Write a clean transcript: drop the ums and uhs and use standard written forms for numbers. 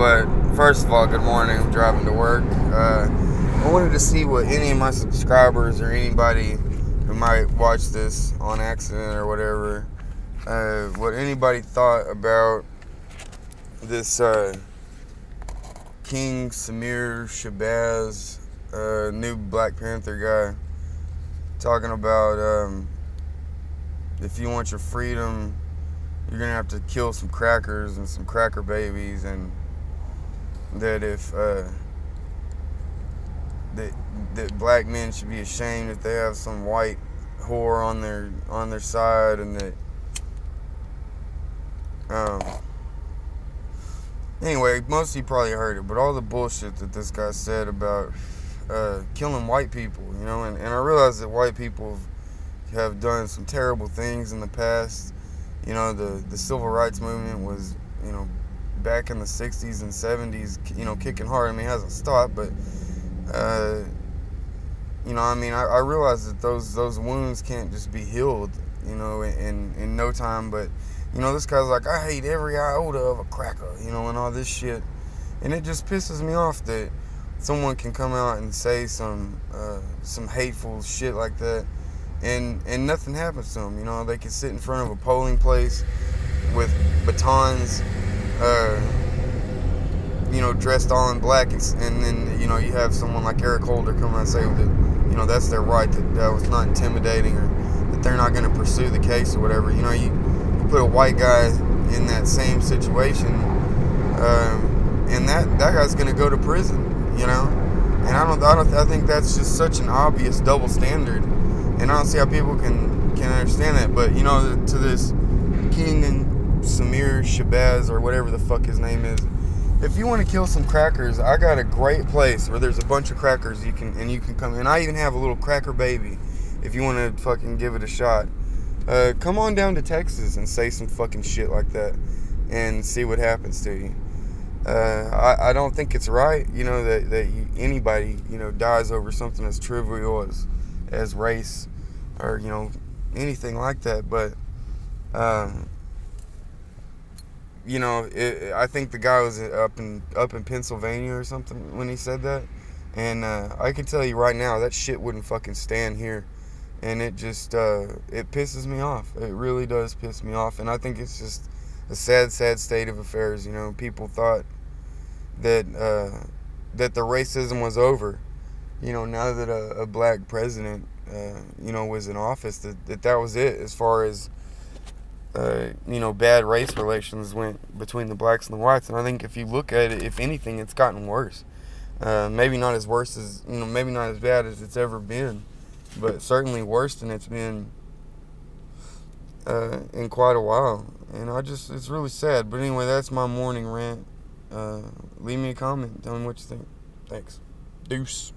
But first of all, good morning. I'm driving to work. I wanted to see what any of my subscribers or anybody who might watch this on accident or whatever, what anybody thought about this King Samir Shabazz, new Black Panther guy, talking about if you want your freedom, you're gonna have to kill some crackers and some cracker babies, and that if that black men should be ashamed if they have some white whore on their side, and that anyway, most of you probably heard it, but all the bullshit that this guy said about killing white people, and I realize that white people have done some terrible things in the past. The civil rights movement was, back in the 60s and 70s, kicking hard. I mean, it hasn't stopped, but, I realize that those wounds can't just be healed, in no time. But, this guy's like, I hate every iota of a cracker, and all this shit. And it just pisses me off that someone can come out and say some hateful shit like that, and nothing happens to them. They can sit in front of a polling place with batons, dressed all in black, and then you have someone like Eric Holder come out and say that that's their right, that was not intimidating, or that they're not going to pursue the case or whatever. You put a white guy in that same situation, and that guy's going to go to prison. And I think that's just such an obvious double standard. And I don't see how people can understand that. But, to this King and Samir Shabazz, or whatever the fuck his name is, if you want to kill some crackers, I got a great place where there's a bunch of crackers you can come. And I even have a little cracker baby if you want to fucking give it a shot. Come on down to Texas and say some fucking shit like that and see what happens to you. I don't think it's right, that anybody, dies over something as trivial as race, or anything like that. But I think the guy was up in Pennsylvania or something when he said that, and I can tell you right now that shit wouldn't fucking stand here, and it just it pisses me off. It really does piss me off, and I think it's just a sad state of affairs. People thought that that the racism was over. Now that a black president, was in office, that was it as far as, bad race relations went between the blacks and the whites. And I think if you look at it, if anything, it's gotten worse. Maybe not as worse as, maybe not as bad as it's ever been, but certainly worse than it's been in quite a while. And it's really sad. But anyway, that's my morning rant. Leave me a comment. Tell me what you think. Thanks. Deuce.